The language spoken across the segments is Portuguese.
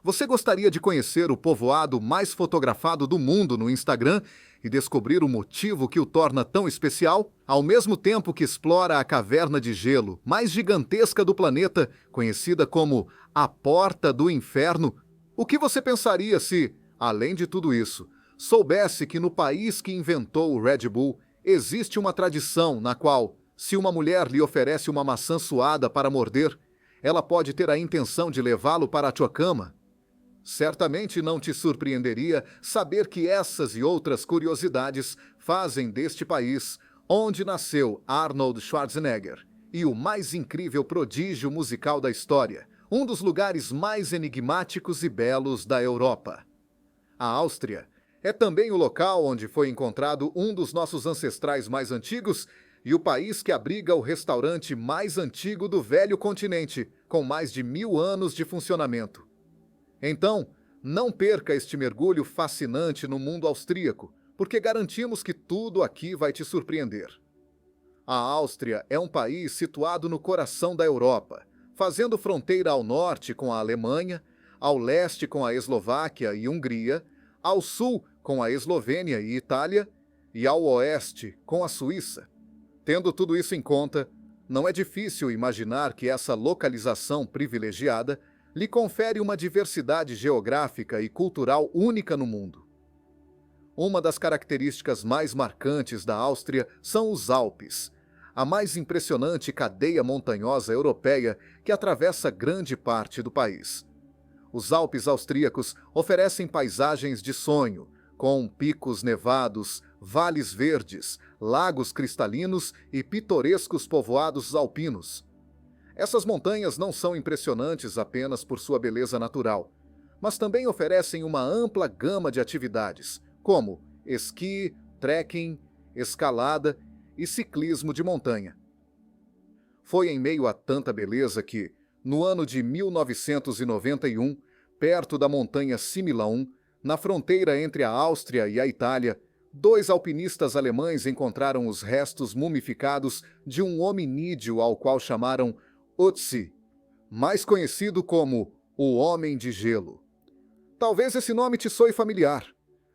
Você gostaria de conhecer o povoado mais fotografado do mundo no Instagram e descobrir o motivo que o torna tão especial? Ao mesmo tempo que explora a caverna de gelo mais gigantesca do planeta, conhecida como a Porta do Inferno, o que você pensaria se, além de tudo isso, soubesse que no país que inventou o Red Bull existe uma tradição na qual, se uma mulher lhe oferece uma maçã suada para morder, ela pode ter a intenção de levá-lo para a sua cama? Certamente não te surpreenderia saber que essas e outras curiosidades fazem deste país, onde nasceu Arnold Schwarzenegger, e o mais incrível prodígio musical da história, um dos lugares mais enigmáticos e belos da Europa. A Áustria é também o local onde foi encontrado um dos nossos ancestrais mais antigos e o país que abriga o restaurante mais antigo do velho continente, com mais de 1000 anos de funcionamento. Então, não perca este mergulho fascinante no mundo austríaco, porque garantimos que tudo aqui vai te surpreender. A Áustria é um país situado no coração da Europa, fazendo fronteira ao norte com a Alemanha, ao leste com a Eslováquia e Hungria, ao sul com a Eslovênia e Itália e ao oeste com a Suíça. Tendo tudo isso em conta, não é difícil imaginar que essa localização privilegiada lhe confere uma diversidade geográfica e cultural única no mundo. Uma das características mais marcantes da Áustria são os Alpes, a mais impressionante cadeia montanhosa europeia que atravessa grande parte do país. Os Alpes austríacos oferecem paisagens de sonho, com picos nevados, vales verdes, lagos cristalinos e pitorescos povoados alpinos. Essas montanhas não são impressionantes apenas por sua beleza natural, mas também oferecem uma ampla gama de atividades, como esqui, trekking, escalada e ciclismo de montanha. Foi em meio a tanta beleza que, no ano de 1991, perto da montanha Similão, na fronteira entre a Áustria e a Itália, 2 alpinistas alemães encontraram os restos mumificados de um hominídeo ao qual chamaram Ötzi, mais conhecido como o Homem de Gelo. Talvez esse nome te soe familiar,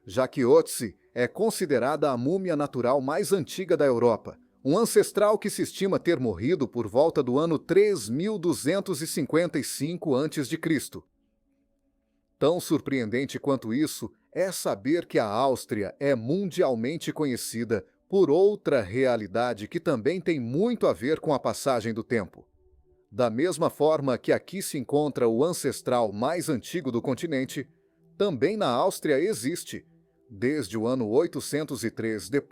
já que Ötzi é considerada a múmia natural mais antiga da Europa, um ancestral que se estima ter morrido por volta do ano 3255 a.C. Tão surpreendente quanto isso é saber que a Áustria é mundialmente conhecida por outra realidade que também tem muito a ver com a passagem do tempo. Da mesma forma que aqui se encontra o ancestral mais antigo do continente, também na Áustria existe, desde o ano 803 d.C.,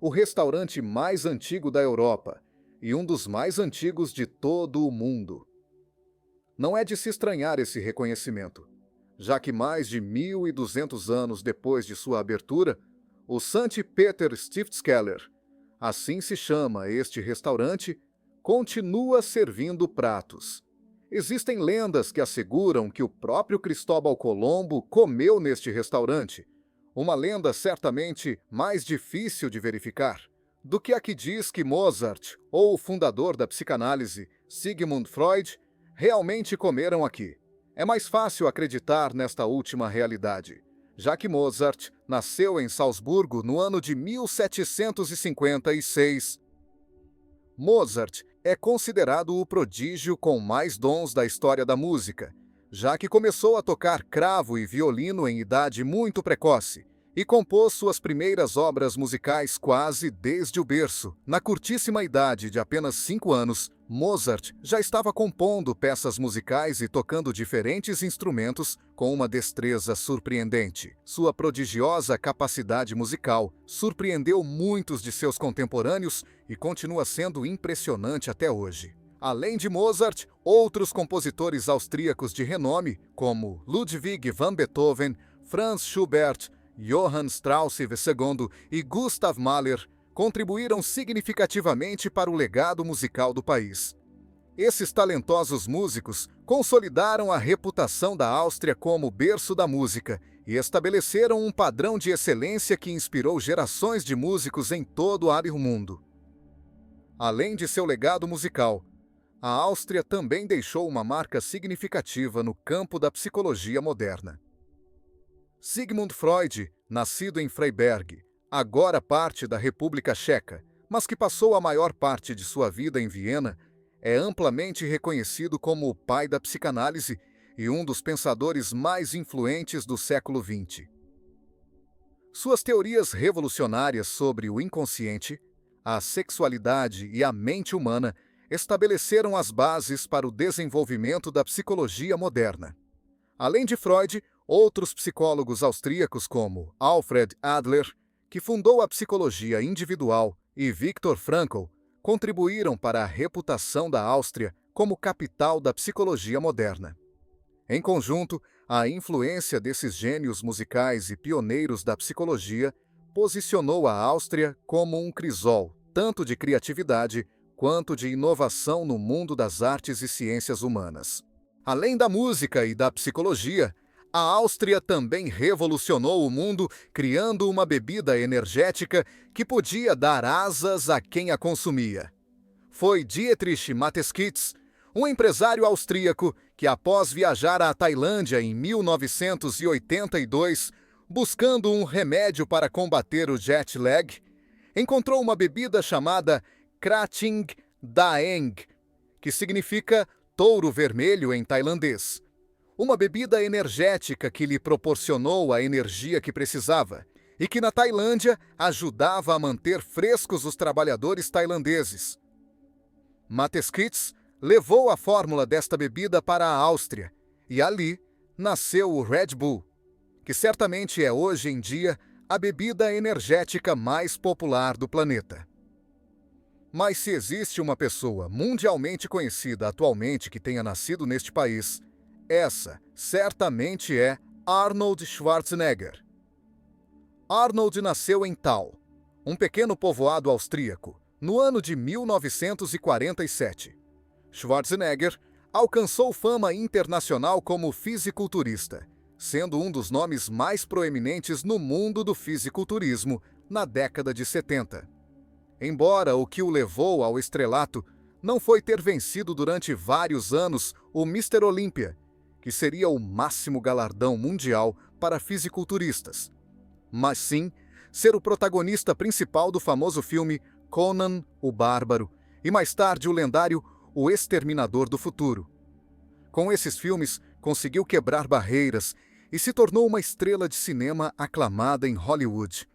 o restaurante mais antigo da Europa e um dos mais antigos de todo o mundo. Não é de se estranhar esse reconhecimento, já que mais de 1200 anos depois de sua abertura, o St. Peter Stiftskeller, assim se chama este restaurante, continua servindo pratos. Existem lendas que asseguram que o próprio Cristóbal Colombo comeu neste restaurante, uma lenda certamente mais difícil de verificar do que a que diz que Mozart, ou o fundador da psicanálise, Sigmund Freud, realmente comeram aqui. É mais fácil acreditar nesta última realidade, já que Mozart nasceu em Salzburgo no ano de 1756. Mozart é considerado o prodígio com mais dons da história da música, já que começou a tocar cravo e violino em idade muito precoce e compôs suas primeiras obras musicais quase desde o berço. Na curtíssima idade de apenas 5 anos, Mozart já estava compondo peças musicais e tocando diferentes instrumentos com uma destreza surpreendente. Sua prodigiosa capacidade musical surpreendeu muitos de seus contemporâneos e continua sendo impressionante até hoje. Além de Mozart, outros compositores austríacos de renome, como Ludwig van Beethoven, Franz Schubert, Johann Strauss II e Gustav Mahler, contribuíram significativamente para o legado musical do país. Esses talentosos músicos consolidaram a reputação da Áustria como berço da música e estabeleceram um padrão de excelência que inspirou gerações de músicos em todo o mundo. Além de seu legado musical, A Áustria também deixou uma marca significativa no campo da psicologia moderna. Sigmund Freud, nascido em Freiberg, agora parte da República Tcheca, mas que passou a maior parte de sua vida em Viena, é amplamente reconhecido como o pai da psicanálise e um dos pensadores mais influentes do século XX. Suas teorias revolucionárias sobre o inconsciente, a sexualidade e a mente humana estabeleceram as bases para o desenvolvimento da psicologia moderna. Além de Freud, outros psicólogos austríacos como Alfred Adler, que fundou a psicologia individual, e Viktor Frankl, contribuíram para a reputação da Áustria como capital da psicologia moderna. Em conjunto, a influência desses gênios musicais e pioneiros da psicologia posicionou a Áustria como um crisol, tanto de criatividade quanto de inovação no mundo das artes e ciências humanas. Além da música e da psicologia, a Áustria também revolucionou o mundo criando uma bebida energética que podia dar asas a quem a consumia. Foi Dietrich Mateschitz, um empresário austríaco que, após viajar à Tailândia em 1982, buscando um remédio para combater o jet lag, encontrou uma bebida chamada Krating Daeng, que significa touro vermelho em tailandês. Uma bebida energética que lhe proporcionou a energia que precisava e que na Tailândia ajudava a manter frescos os trabalhadores tailandeses. Mateschitz levou a fórmula desta bebida para a Áustria e ali nasceu o Red Bull, que certamente é hoje em dia a bebida energética mais popular do planeta. Mas se existe uma pessoa mundialmente conhecida atualmente que tenha nascido neste país, essa certamente é Arnold Schwarzenegger. Arnold nasceu em Thal, um pequeno povoado austríaco, no ano de 1947. Schwarzenegger alcançou fama internacional como fisiculturista, sendo um dos nomes mais proeminentes no mundo do fisiculturismo na década de 70. Embora o que o levou ao estrelato não foi ter vencido durante vários anos o Mr. Olympia, que seria o máximo galardão mundial para fisiculturistas, mas sim ser o protagonista principal do famoso filme Conan o Bárbaro e mais tarde o lendário O Exterminador do Futuro. Com esses filmes, conseguiu quebrar barreiras e se tornou uma estrela de cinema aclamada em Hollywood.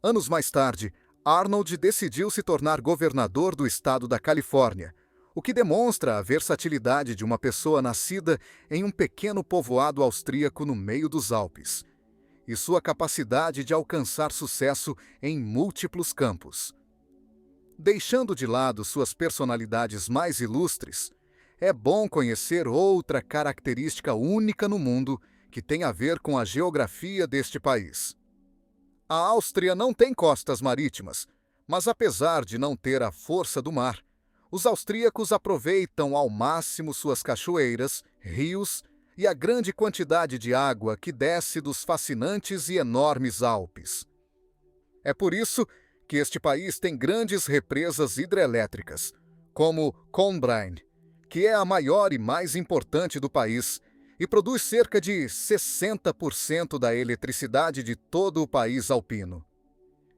Anos mais tarde, Arnold decidiu se tornar governador do estado da Califórnia, o que demonstra a versatilidade de uma pessoa nascida em um pequeno povoado austríaco no meio dos Alpes, e sua capacidade de alcançar sucesso em múltiplos campos. Deixando de lado suas personalidades mais ilustres, é bom conhecer outra característica única no mundo que tem a ver com a geografia deste país. A Áustria não tem costas marítimas, mas apesar de não ter a força do mar, os austríacos aproveitam ao máximo suas cachoeiras, rios e a grande quantidade de água que desce dos fascinantes e enormes Alpes. É por isso que este país tem grandes represas hidrelétricas, como Kornbrein, que é a maior e mais importante do país e produz cerca de 60% da eletricidade de todo o país alpino.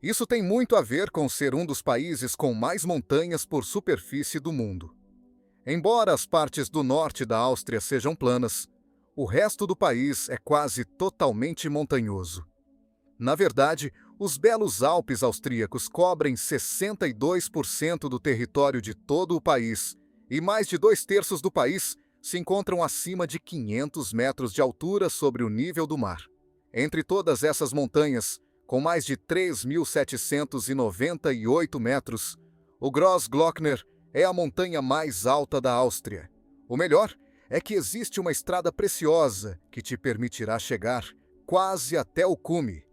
Isso tem muito a ver com ser um dos países com mais montanhas por superfície do mundo. Embora as partes do norte da Áustria sejam planas, o resto do país é quase totalmente montanhoso. Na verdade, os belos Alpes austríacos cobrem 62% do território de todo o país e mais de 2/3 do país se encontram acima de 500 metros de altura sobre o nível do mar. Entre todas essas montanhas, com mais de 3.798 metros, o Grossglockner é a montanha mais alta da Áustria. O melhor é que existe uma estrada preciosa que te permitirá chegar quase até o cume.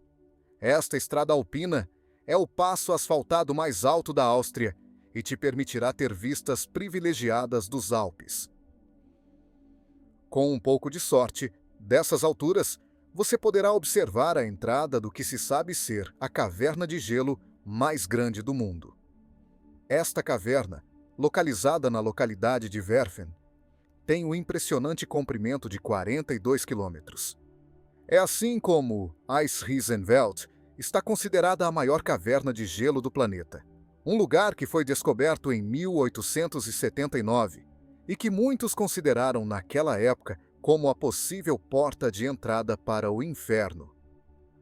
Esta estrada alpina é o passo asfaltado mais alto da Áustria e te permitirá ter vistas privilegiadas dos Alpes. Com um pouco de sorte, dessas alturas, você poderá observar a entrada do que se sabe ser a caverna de gelo mais grande do mundo. Esta caverna, localizada na localidade de Werfen, tem um impressionante comprimento de 42 quilômetros. É assim como IJsselmeer está considerada a maior caverna de gelo do planeta, um lugar que foi descoberto em 1879 e que muitos consideraram naquela época como a possível porta de entrada para o inferno.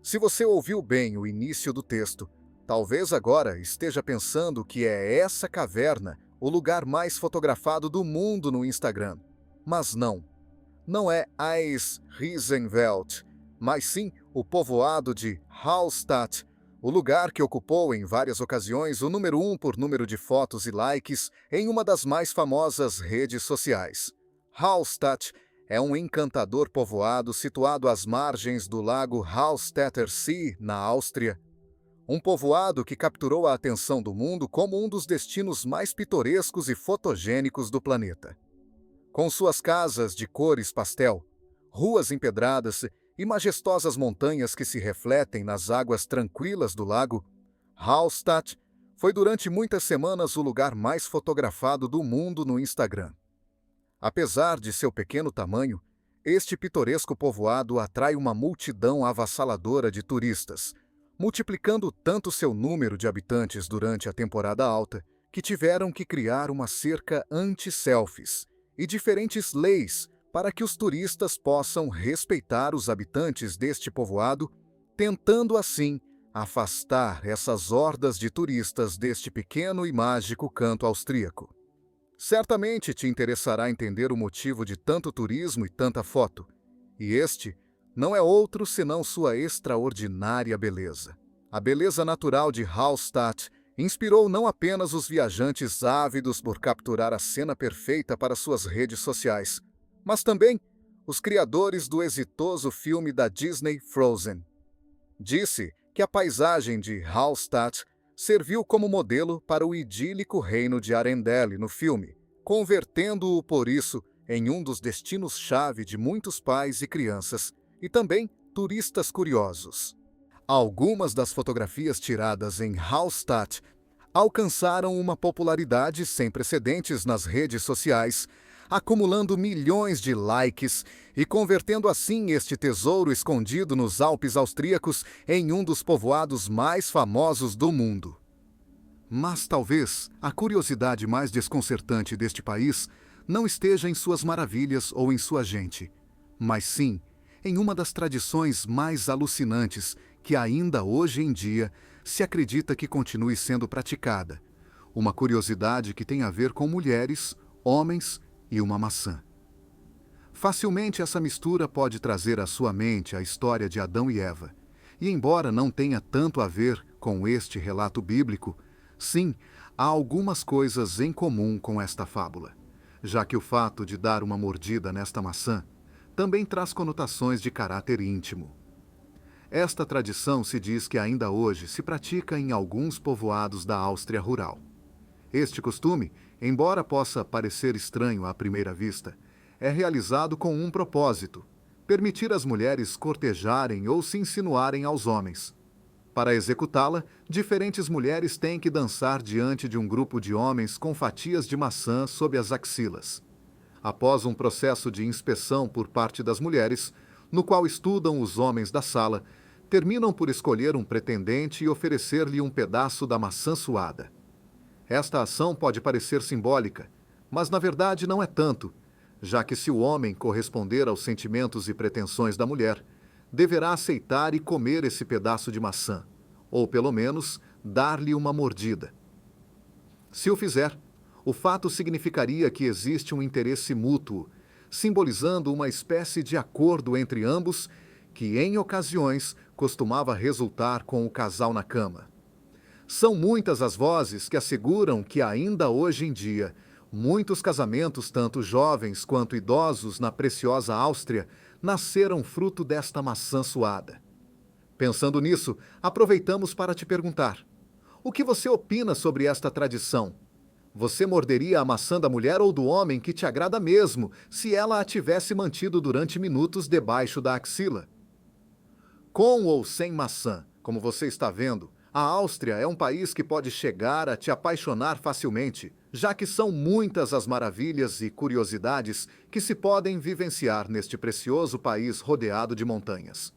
Se você ouviu bem o início do texto, talvez agora esteja pensando que é essa caverna o lugar mais fotografado do mundo no Instagram. Mas não. Não é IJsselmeer, mas sim o povoado de Hallstatt, o lugar que ocupou em várias ocasiões o número 1 por número de fotos e likes em uma das mais famosas redes sociais. Hallstatt é um encantador povoado situado às margens do lago Hallstätter See, na Áustria. Um povoado que capturou a atenção do mundo como um dos destinos mais pitorescos e fotogênicos do planeta. Com suas casas de cores pastel, ruas empedradas e majestosas montanhas que se refletem nas águas tranquilas do lago, Hallstatt foi durante muitas semanas o lugar mais fotografado do mundo no Instagram. Apesar de seu pequeno tamanho, este pitoresco povoado atrai uma multidão avassaladora de turistas, multiplicando tanto seu número de habitantes durante a temporada alta, que tiveram que criar uma cerca anti-selfies e diferentes leis para que os turistas possam respeitar os habitantes deste povoado, tentando assim afastar essas hordas de turistas deste pequeno e mágico canto austríaco. Certamente te interessará entender o motivo de tanto turismo e tanta foto, e este não é outro senão sua extraordinária beleza. A beleza natural de Hallstatt inspirou não apenas os viajantes ávidos por capturar a cena perfeita para suas redes sociais, mas também os criadores do exitoso filme da Disney Frozen. Disse que a paisagem de Hallstatt serviu como modelo para o idílico reino de Arendelle no filme, convertendo-o por isso em um dos destinos-chave de muitos pais e crianças, e também turistas curiosos. Algumas das fotografias tiradas em Hallstatt alcançaram uma popularidade sem precedentes nas redes sociais, acumulando milhões de likes e convertendo assim este tesouro escondido nos Alpes austríacos em um dos povoados mais famosos do mundo. Mas talvez a curiosidade mais desconcertante deste país não esteja em suas maravilhas ou em sua gente, mas sim em uma das tradições mais alucinantes que ainda hoje em dia se acredita que continue sendo praticada. Uma curiosidade que tem a ver com mulheres, homens e uma maçã. Facilmente essa mistura pode trazer à sua mente a história de Adão e Eva. E embora não tenha tanto a ver com este relato bíblico, sim, há algumas coisas em comum com esta fábula, já que o fato de dar uma mordida nesta maçã também traz conotações de caráter íntimo. Esta tradição se diz que ainda hoje se pratica em alguns povoados da Áustria rural. Este costume, embora possa parecer estranho à primeira vista, é realizado com um propósito: permitir às mulheres cortejarem ou se insinuarem aos homens. Para executá-la, diferentes mulheres têm que dançar diante de um grupo de homens com fatias de maçã sob as axilas. Após um processo de inspeção por parte das mulheres, no qual estudam os homens da sala, terminam por escolher um pretendente e oferecer-lhe um pedaço da maçã suada. Esta ação pode parecer simbólica, mas na verdade não é tanto, já que se o homem corresponder aos sentimentos e pretensões da mulher, deverá aceitar e comer esse pedaço de maçã, ou pelo menos dar-lhe uma mordida. Se o fizer, o fato significaria que existe um interesse mútuo, simbolizando uma espécie de acordo entre ambos que, em ocasiões, costumava resultar com o casal na cama. São muitas as vozes que asseguram que ainda hoje em dia, muitos casamentos, tanto jovens quanto idosos na preciosa Áustria, nasceram fruto desta maçã suada. Pensando nisso, aproveitamos para te perguntar: o que você opina sobre esta tradição? Você morderia a maçã da mulher ou do homem que te agrada mesmo, se ela a tivesse mantido durante minutos debaixo da axila? Com ou sem maçã, como você está vendo, a Áustria é um país que pode chegar a te apaixonar facilmente, já que são muitas as maravilhas e curiosidades que se podem vivenciar neste precioso país rodeado de montanhas.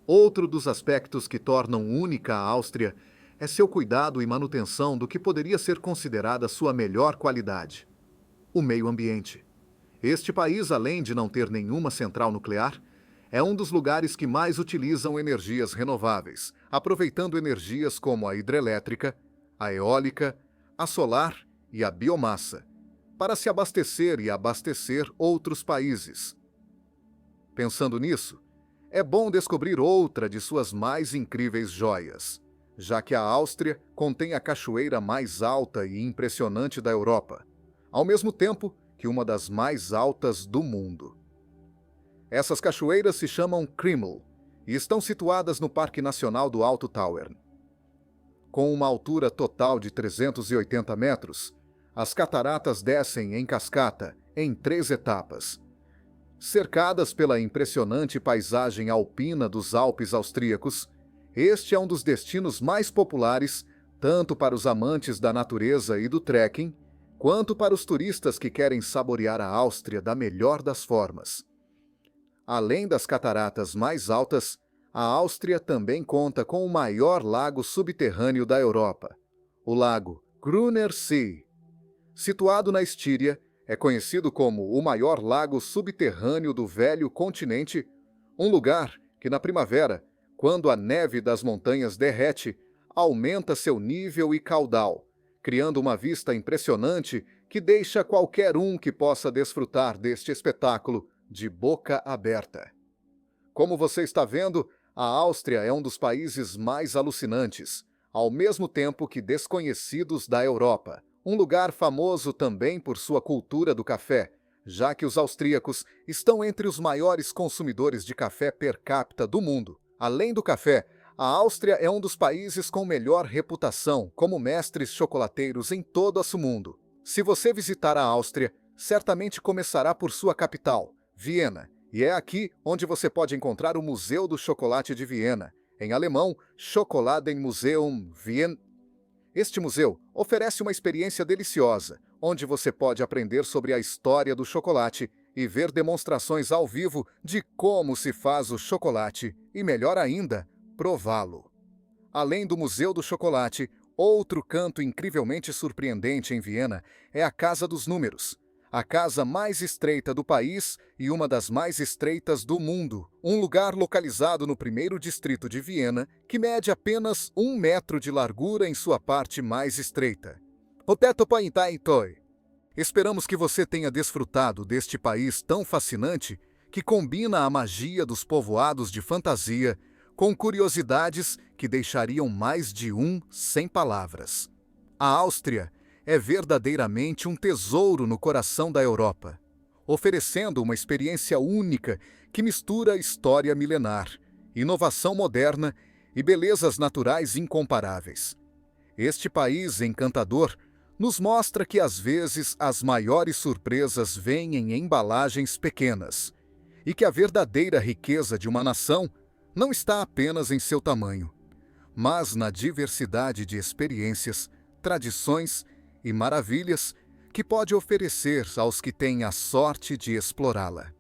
Outro dos aspectos que tornam única a Áustria é seu cuidado e manutenção do que poderia ser considerada sua melhor qualidade: o meio ambiente. Este país, além de não ter nenhuma central nuclear, é um dos lugares que mais utilizam energias renováveis, aproveitando energias como a hidrelétrica, a eólica, a solar e a biomassa, para se abastecer e abastecer outros países. Pensando nisso, é bom descobrir outra de suas mais incríveis joias, já que a Áustria contém a cachoeira mais alta e impressionante da Europa, ao mesmo tempo que uma das mais altas do mundo. Essas cachoeiras se chamam Krimml e estão situadas no Parque Nacional do Alto Tauern. Com uma altura total de 380 metros, as cataratas descem em cascata em 3 etapas. Cercadas pela impressionante paisagem alpina dos Alpes austríacos, este é um dos destinos mais populares tanto para os amantes da natureza e do trekking, quanto para os turistas que querem saborear a Áustria da melhor das formas. Além das cataratas mais altas, a Áustria também conta com o maior lago subterrâneo da Europa, o lago Grüner See. Situado na Estíria, é conhecido como o maior lago subterrâneo do velho continente, um lugar que na primavera, quando a neve das montanhas derrete, aumenta seu nível e caudal, criando uma vista impressionante que deixa qualquer um que possa desfrutar deste espetáculo de boca aberta. Como você está vendo, a Áustria é um dos países mais alucinantes, ao mesmo tempo que desconhecidos da Europa. Um lugar famoso também por sua cultura do café, já que os austríacos estão entre os maiores consumidores de café per capita do mundo. Além do café, a Áustria é um dos países com melhor reputação como mestres chocolateiros em todo o mundo. Se você visitar a Áustria, certamente começará por sua capital, Viena, e é aqui onde você pode encontrar o Museu do Chocolate de Viena, em alemão, Schokoladenmuseum Wien. Este museu oferece uma experiência deliciosa, onde você pode aprender sobre a história do chocolate e ver demonstrações ao vivo de como se faz o chocolate e, melhor ainda, prová-lo. Além do Museu do Chocolate, outro canto incrivelmente surpreendente em Viena é a Casa dos Números, a casa mais estreita do país e uma das mais estreitas do mundo, um lugar localizado no primeiro distrito de Viena, que mede apenas 1 metro de largura em sua parte mais estreita. Esperamos que você tenha desfrutado deste país tão fascinante que combina a magia dos povoados de fantasia com curiosidades que deixariam mais de um sem palavras. A Áustria é verdadeiramente um tesouro no coração da Europa, oferecendo uma experiência única que mistura história milenar, inovação moderna e belezas naturais incomparáveis. Este país encantador nos mostra que às vezes as maiores surpresas vêm em embalagens pequenas e que a verdadeira riqueza de uma nação não está apenas em seu tamanho, mas na diversidade de experiências, tradições e maravilhas que pode oferecer aos que têm a sorte de explorá-la.